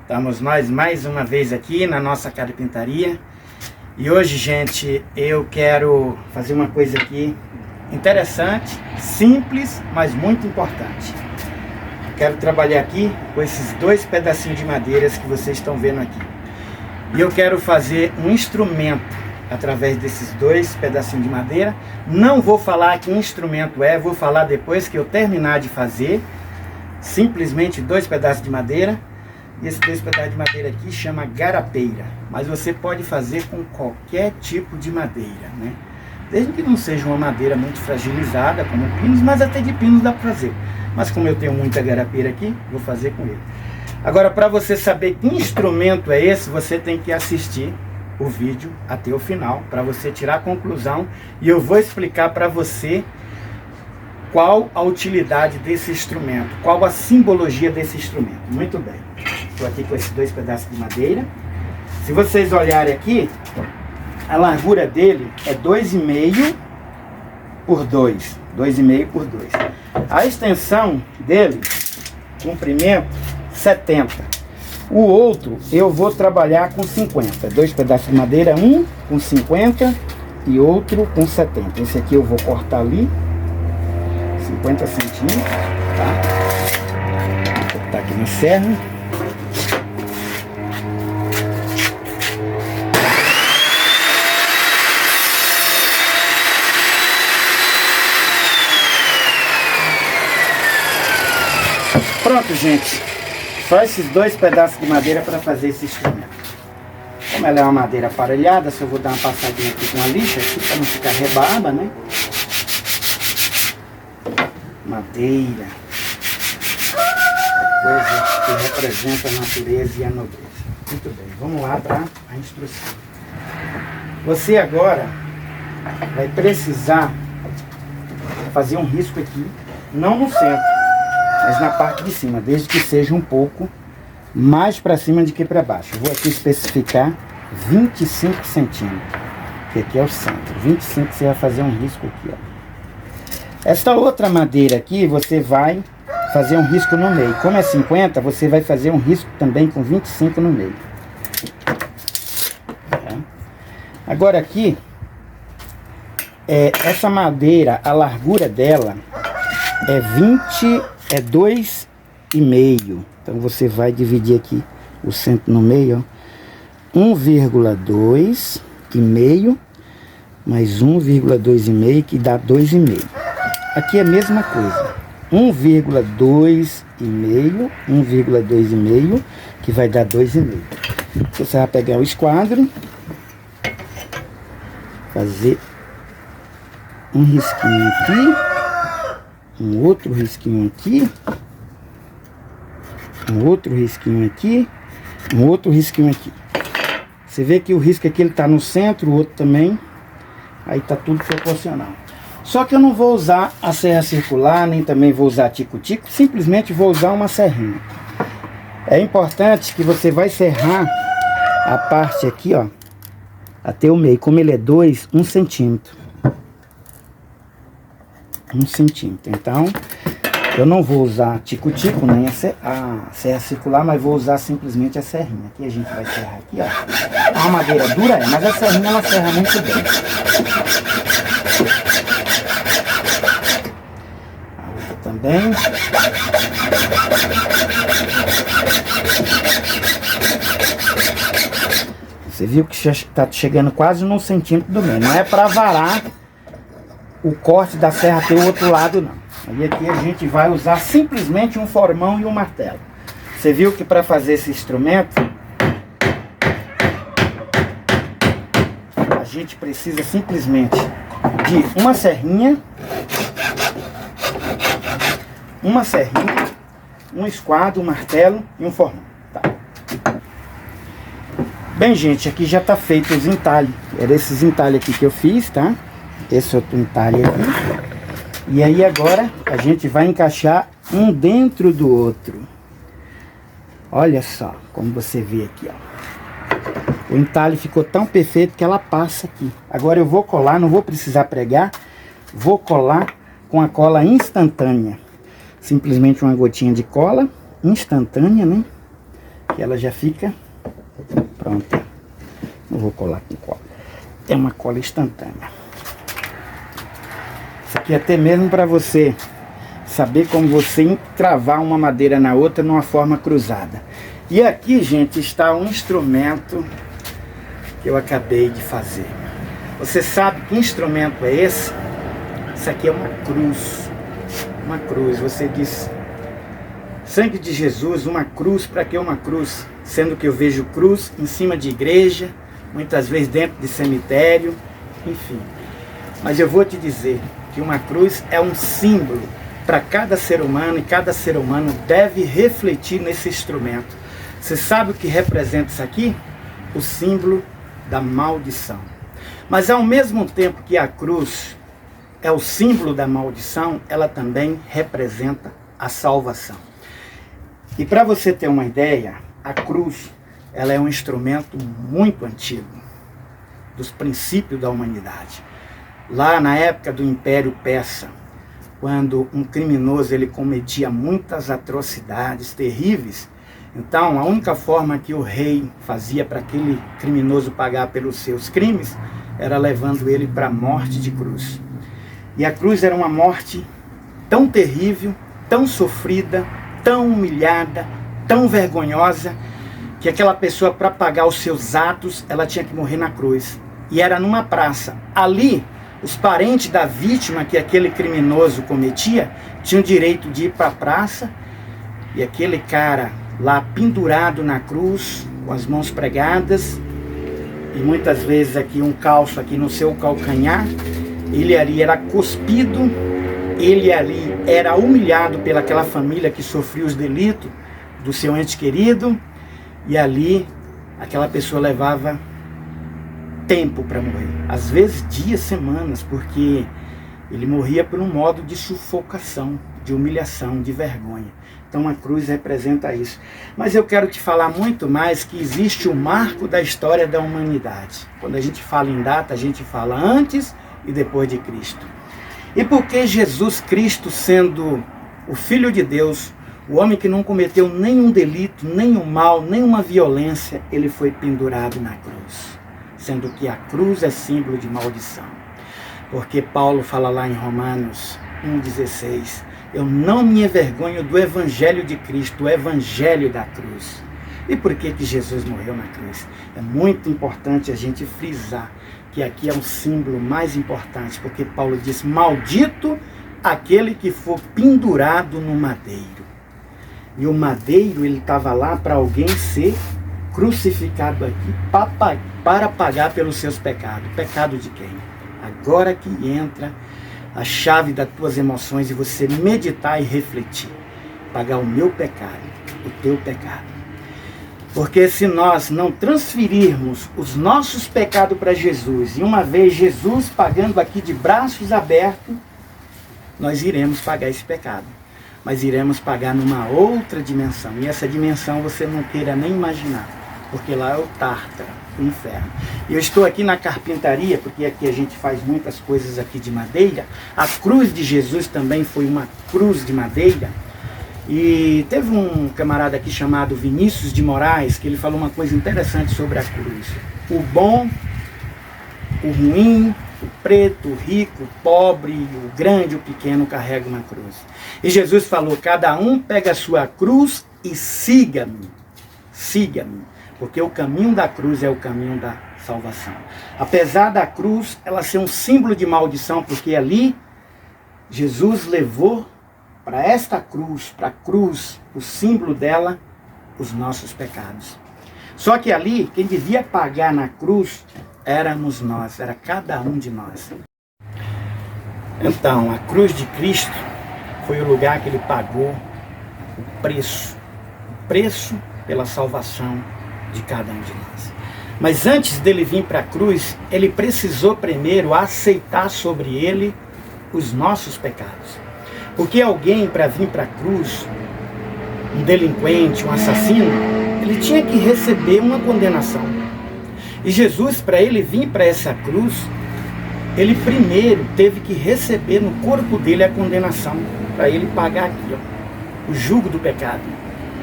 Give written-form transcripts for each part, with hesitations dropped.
Estamos nós mais uma vez aqui na nossa carpintaria. E hoje, gente, eu quero fazer uma coisa aqui interessante, simples, mas muito importante. Quero trabalhar aqui com esses dois pedacinhos de madeira que vocês estão vendo aqui. E eu quero fazer um instrumento através desses dois pedacinhos de madeira. Não vou falar que instrumento é, vou falar depois que eu terminar de fazer. Simplesmente dois pedaços de madeira. E esse dois pedaços de madeira aqui chama garapeira. Mas você pode fazer com qualquer tipo de madeira, né? Desde que não seja uma madeira muito fragilizada, como pinos, mas até de pinos dá para fazer. Mas como eu tenho muita garapeira aqui, vou fazer com ele. Agora, para você saber que instrumento é esse, você tem que assistir o vídeo até o final, para você tirar a conclusão. E eu vou explicar para você qual a utilidade desse instrumento, qual a simbologia desse instrumento. Muito bem. Estou aqui com esses dois pedaços de madeira. Se vocês olharem aqui, a largura dele é 2,5 por 2. 2,5 por 2. A extensão dele, comprimento, 70. O outro eu vou trabalhar com 50. Dois pedaços de madeira, um com 50 e outro com 70. Esse aqui eu vou cortar ali, 50 centímetros, tá? Vou cortar aqui na serra. Pronto, gente. Só esses dois pedaços de madeira para fazer esse instrumento. Como ela é uma madeira aparelhada, só vou dar uma passadinha aqui com a lixa aqui para não ficar rebaba, né? Madeira. Coisa que representa a natureza e a nobreza. Muito bem, vamos lá para a instrução. Você agora vai precisar fazer um risco aqui, não no centro, mas na parte de cima, desde que seja um pouco mais para cima do que para baixo. Eu vou aqui especificar 25 centímetros, que aqui é o centro. 25 você vai fazer um risco aqui, ó. Esta outra madeira aqui, você vai fazer um risco no meio. Como é 50, você vai fazer um risco também com 25 no meio. Tá? Agora aqui, essa madeira, a largura dela é 2,5. Então você vai dividir aqui o centro no meio, ó. 1,2,5 mais 1,2,5 que dá 2,5. Aqui é a mesma coisa. 1,2,5 que vai dar 2,5. Você vai pegar o esquadro, fazer um risquinho aqui, um outro risquinho aqui, um outro risquinho aqui, um outro risquinho aqui. Você vê que o risco aqui ele tá no centro, o outro também. Aí tá tudo proporcional. Só que eu não vou usar a serra circular, nem também vou usar tico-tico, simplesmente vou usar uma serrinha. É importante que você vai serrar a parte aqui, ó, até o meio. Como ele é 2, 1 centímetro. 1 centímetro. Então, eu não vou usar tico-tico, nem a serra circular, mas vou usar simplesmente a serrinha. Aqui a gente vai serrar aqui, ó. É uma madeira dura, mas a serrinha ela serra muito bem. A outra também. Você viu que está chegando quase num centímetro do meio. Não é para varar o corte da serra até o outro lado, não. Aí aqui a gente vai usar simplesmente um formão e um martelo. Você viu que para fazer esse instrumento, a gente precisa simplesmente de uma serrinha, um esquadro, um martelo e um formão. Tá. Bem, gente, aqui já está feito os entalhes. Era esses entalhes aqui que eu fiz, tá? Esse outro entalhe aqui. E aí agora a gente vai encaixar um dentro do outro. Olha só como você vê aqui, ó. O entalhe ficou tão perfeito que ela passa aqui. Agora eu vou colar, não vou precisar pregar. Vou colar com a cola instantânea. Simplesmente uma gotinha de cola instantânea, né? que ela já fica pronta. Não vou colar com cola. É uma cola instantânea. Isso aqui é até mesmo para você saber como você encravar uma madeira na outra numa forma cruzada. E aqui, gente, está um instrumento que eu acabei de fazer. Você sabe que instrumento é esse? Isso aqui é uma cruz. Uma cruz. Você diz: sangue de Jesus, uma cruz. Para que uma cruz? Sendo que eu vejo cruz em cima de igreja, muitas vezes dentro de cemitério, enfim. Mas eu vou te dizer que uma cruz é um símbolo para cada ser humano, e cada ser humano deve refletir nesse instrumento. Você sabe o que representa isso aqui? O símbolo da maldição. Mas ao mesmo tempo que a cruz é o símbolo da maldição, ela também representa a salvação. E para você ter uma ideia, a cruz, ela é um instrumento muito antigo, dos princípios da humanidade. Lá na época do Império Persa, quando um criminoso ele cometia muitas atrocidades terríveis, então a única forma que o rei fazia para aquele criminoso pagar pelos seus crimes era levando ele para a morte de cruz. E a cruz era uma morte tão terrível, tão sofrida, tão humilhada, tão vergonhosa, que aquela pessoa, para pagar os seus atos, ela tinha que morrer na cruz. E era numa praça. Ali, os parentes da vítima que aquele criminoso cometia tinham o direito de ir para a praça, e aquele cara lá pendurado na cruz, com as mãos pregadas, e muitas vezes aqui um calço aqui no seu calcanhar, ele ali era cuspido, ele ali era humilhado pelaquela família que sofria os delitos do seu ente querido, e ali aquela pessoa levava tempo para morrer, às vezes dias, semanas, porque ele morria por um modo de sufocação, de humilhação, de vergonha. Então a cruz representa isso. Mas eu quero te falar muito mais, que existe o marco da história da humanidade. Quando a gente fala em data, a gente fala antes e depois de Cristo. E porque Jesus Cristo, sendo o Filho de Deus, o homem que não cometeu nenhum delito, nenhum mal, nenhuma violência, ele foi pendurado na cruz. Sendo que a cruz é símbolo de maldição. Porque Paulo fala lá em Romanos 1,16, eu não me envergonho do Evangelho de Cristo, o Evangelho da cruz. E por que que Jesus morreu na cruz? É muito importante a gente frisar que aqui é um símbolo mais importante, porque Paulo diz, maldito aquele que for pendurado no madeiro. E o madeiro, ele estava lá para alguém ser crucificado aqui para pagar pelos seus pecados. Pecado de quem? Agora que entra a chave das tuas emoções e você meditar e refletir. Pagar o meu pecado, o teu pecado. Porque se nós não transferirmos os nossos pecados para Jesus, e uma vez Jesus pagando aqui de braços abertos, nós iremos pagar esse pecado. Mas iremos pagar numa outra dimensão. E essa dimensão você não queira nem imaginar. Porque lá é o Tártaro, o inferno. Eu estou aqui na carpintaria, porque aqui a gente faz muitas coisas aqui de madeira. A cruz de Jesus também foi uma cruz de madeira. E teve um camarada aqui chamado Vinícius de Moraes, que ele falou uma coisa interessante sobre a cruz. O bom, o ruim, o preto, o rico, o pobre, o grande, o pequeno carrega uma cruz. E Jesus falou, cada um pega a sua cruz e siga-me. Siga-me. Porque o caminho da cruz é o caminho da salvação. Apesar da cruz, ela ser um símbolo de maldição, porque ali Jesus levou para esta cruz, para a cruz, o símbolo dela, os nossos pecados. Só que ali, quem devia pagar na cruz, éramos nós, era cada um de nós. Então, a cruz de Cristo foi o lugar que ele pagou o preço pela salvação de cada um de nós. Mas antes dele vir para a cruz, ele precisou primeiro aceitar sobre ele os nossos pecados. Porque alguém, para vir para a cruz, um delinquente, um assassino, ele tinha que receber uma condenação. E Jesus, para ele vir para essa cruz, ele primeiro teve que receber no corpo dele a condenação, para ele pagar aqui, ó, o jugo do pecado,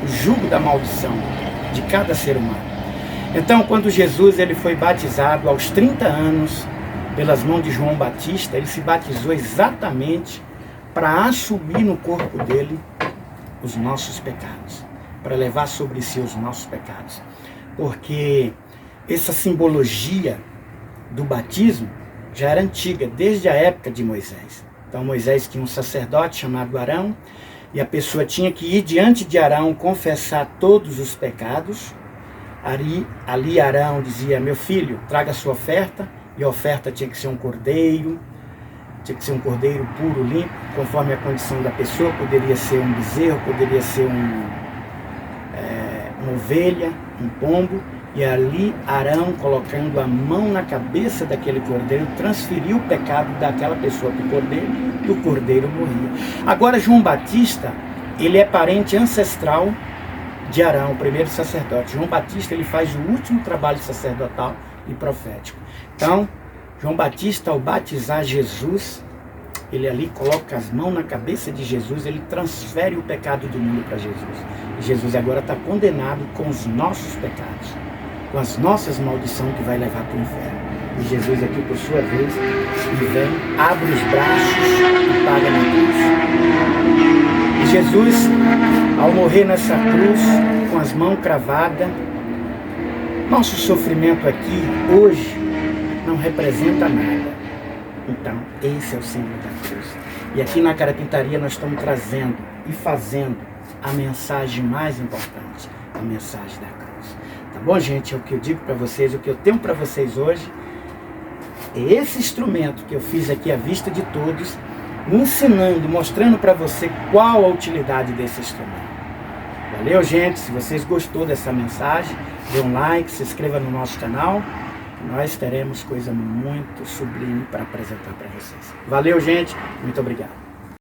o jugo da maldição. de cada ser humano. Então, quando Jesus ele foi batizado aos 30 anos, pelas mãos de João Batista, ele se batizou exatamente para assumir no corpo dele os nossos pecados, para levar sobre si os nossos pecados. Porque essa simbologia do batismo já era antiga, desde a época de Moisés. Então Moisés tinha um sacerdote chamado Arão, e a pessoa tinha que ir diante de Arão confessar todos os pecados. Ali Arão dizia: meu filho, traga a sua oferta, e a oferta tinha que ser um cordeiro, tinha que ser um cordeiro puro, limpo, conforme a condição da pessoa. Poderia ser um bezerro, poderia ser uma ovelha, um pombo. E ali Arão, colocando a mão na cabeça daquele cordeiro, transferiu o pecado daquela pessoa para o cordeiro, e o cordeiro morria. Agora João Batista, ele é parente ancestral de Arão, o primeiro sacerdote. João Batista, ele faz o último trabalho sacerdotal e profético. Então, João Batista, ao batizar Jesus, ele ali coloca as mãos na cabeça de Jesus, ele transfere o pecado do mundo para Jesus. E Jesus agora está condenado com os nossos pecados, com as nossas maldições, que vai levar para o inferno. E Jesus aqui, por sua vez, vem, abre os braços e paga na cruz. E Jesus, ao morrer nessa cruz, com as mãos cravadas, nosso sofrimento aqui, hoje, não representa nada. Então, esse é o símbolo da cruz. E aqui na Carapintaria nós estamos trazendo e fazendo a mensagem mais importante, a mensagem da cruz. Tá bom, gente? É o que eu digo para vocês, o que eu tenho para vocês hoje é esse instrumento que eu fiz aqui à vista de todos, ensinando, mostrando para você qual a utilidade desse instrumento. Valeu, gente? Se vocês gostou dessa mensagem, dê um like, se inscreva no nosso canal. Nós teremos coisa muito sublime para apresentar para vocês. Valeu, gente. Muito obrigado.